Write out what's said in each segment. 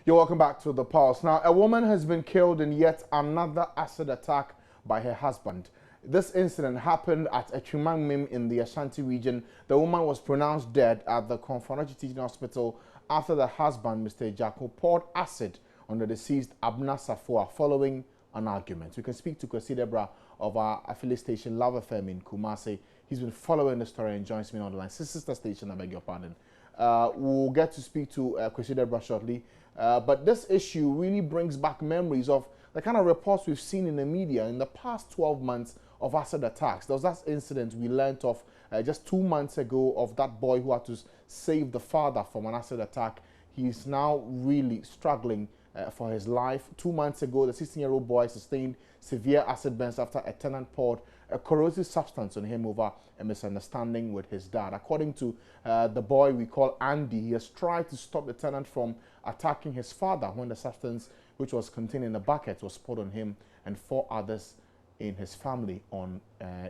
You're welcome back to The Pulse. Now, a woman has been killed in yet another acid attack by her husband. This incident happened at Echimangmim in the Ashanti region. The woman was pronounced dead at the Confanochi Teaching Hospital after the husband, Mr. Ejako, poured acid on the deceased Abna Safua following an argument. We can speak to Kwesi Debra of our affiliate station Love FM in Kumasi. He's been following the story and joins me on the line. Sister station, I beg your pardon. We'll get to speak to Kwesi Debra shortly. But this issue really brings back memories of the kind of reports we've seen in the media in the past 12 months of acid attacks. There was that incident we learnt of just 2 months ago of that boy who had to save the father from an acid attack. He's now really struggling for his life. 2 months ago, the 16-year-old boy sustained severe acid burns after a tenant poured a corrosive substance on him over a misunderstanding with his dad. According to the boy we call Andy, he has tried to stop the tenant from attacking his father when the substance, which was contained in a bucket, was poured on him and 4 others in his family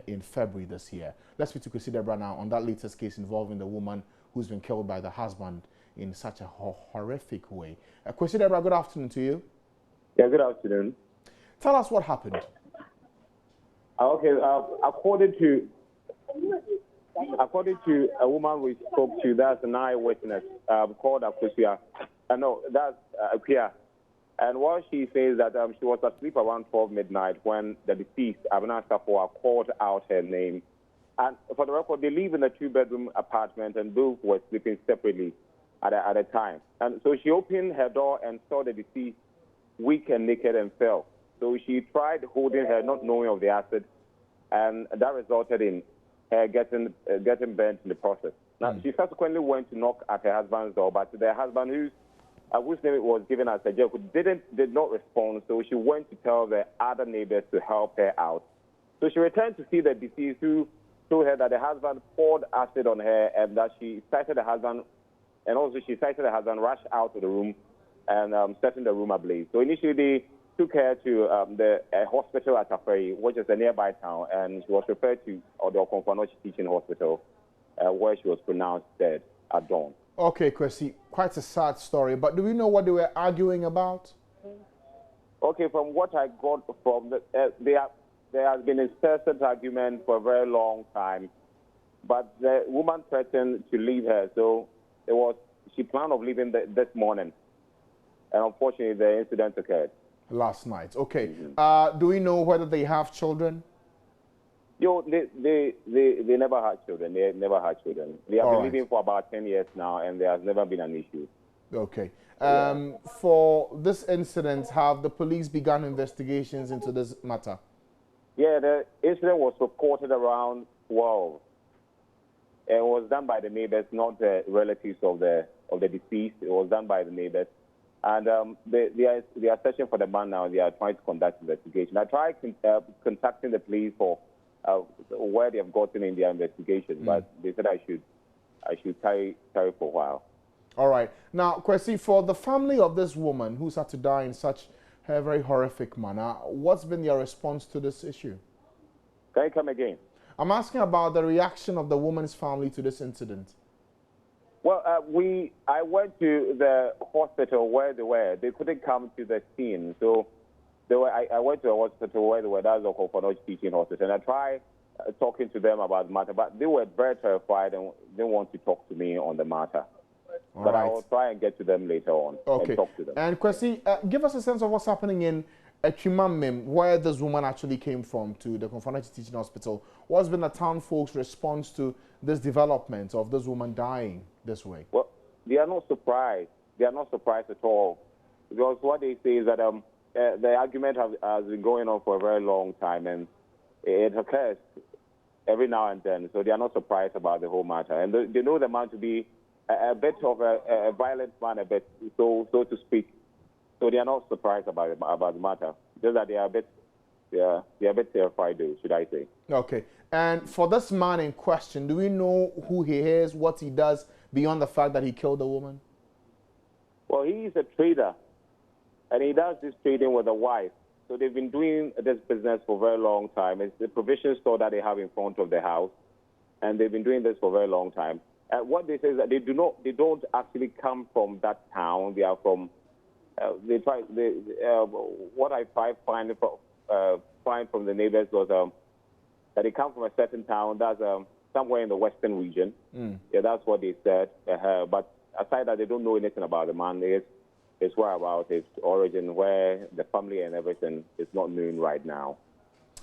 in February this year. Let's speak to Kwesi Debra now on that latest case involving the woman who's been killed by the husband in such a horrific way. Kwesi Debra, good afternoon to you. Yeah, good afternoon. Tell us what happened. Okay, according to a woman we spoke to, that's an eyewitness called Akosia. No, that's Akia. And what she says that she was asleep around 12 midnight when the deceased, Abna Safua, called out her name. And for the record, they live in a 2-bedroom apartment and both were sleeping separately at a time. And so she opened her door and saw the deceased weak and naked and fell. So she tried holding her, not knowing of the acid, and that resulted in her getting burnt in the process. Now, she subsequently went to knock at her husband's door, but the husband, whose name was given as Ejako, did not respond, so she went to tell the other neighbors to help her out. So she returned to see the deceased, who told her that the husband poured acid on her and that she cited the husband, and also she cited the husband rushed out of the room and setting the room ablaze. So initially they took her to the hospital at Afari, which is a nearby town, and she was referred to the Confanochi Teaching Hospital, where she was pronounced dead at dawn. Okay, Kwesi, quite a sad story, but do we know what they were arguing about? Okay, from what I got from there has been a incessant argument for a very long time, but the woman threatened to leave her, so she planned on leaving this morning, and unfortunately the incident occurred. Last night, okay. Do we know whether they have children? They never had children. They never had children. They have been living for about 10 years now, and there has never been an issue. Okay. For this incident, have the police begun investigations into this matter? Yeah, the incident was reported around 12. It was done by the neighbors, not the relatives of the deceased. It was done by the neighbors. And they are searching for the man now. They are trying to conduct investigation. I tried contacting the police for where they have gotten in their investigation, but they said I should tarry for a while. All right. Now, Kwesi, for the family of this woman who's had to die in such a very horrific manner, what's been your response to this issue? Can you come again? I'm asking about the reaction of the woman's family to this incident. Well, I went to the hospital where they were. They couldn't come to the scene, so I went to the hospital where they were. That's the Confanochi Teaching Hospital, and I tried talking to them about the matter, but they were very terrified and didn't want to talk to me on the matter. But I will try and get to them later on and talk to them. And Kwesi, give us a sense of what's happening in Echimangmim, where this woman actually came from, to the Confanochi Teaching Hospital. What's been the town folks' response to this development of this woman dying this way? Well, they are not surprised. They are not surprised at all. Because what they say is that the argument has been going on for a very long time, and it occurs every now and then. So they are not surprised about the whole matter. And they know the man to be a bit of a violent man, a bit, so to speak. So they are not surprised about the matter. Just that they are a bit terrified, should I say. Okay. And for this man in question, do we know who he is, what he does, beyond the fact that he killed a woman? Well, he is a trader, and he does this trading with a wife. So they've been doing this business for a very long time. It's the provision store that they have in front of the house, and they've been doing this for a very long time. And what they say is that they don't actually come from that town. They are from They tried. What I find from the neighbors was that they come from a certain town that's somewhere in the western region. Yeah, that's what they said. But aside that, they don't know anything about the man. His whereabouts, his origin, where the family and everything is not known right now.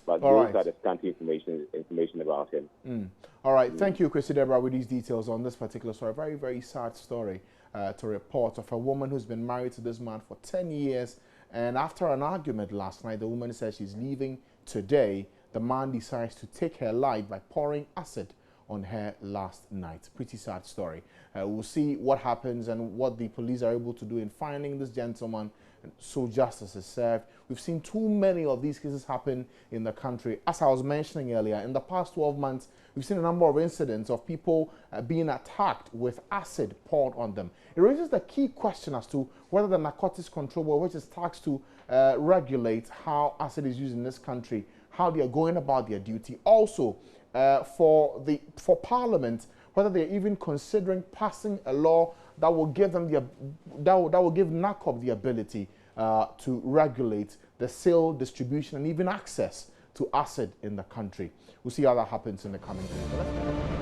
But those are the scanty information about him. All right. Thank you, Chrissy Deborah, with these details on this particular story. Very, very sad story to report of a woman who's been married to this man for 10 years. And after an argument last night, the woman says she's leaving today. The man decides to take her life by pouring acid on her last night. Pretty sad story. We'll see what happens and what the police are able to do in finding this gentleman so justice is served. We've seen too many of these cases happen in the country. As I was mentioning earlier, in the past 12 months, we've seen a number of incidents of people being attacked with acid poured on them. It raises the key question as to whether the Narcotics Control Board, which is tasked to regulate how acid is used in this country, how they are going about their duty. Also, for Parliament, whether they're even considering passing a law that will give them that will give NACOP the ability to regulate the sale, distribution, and even access to acid in the country. We'll see how that happens in the coming days.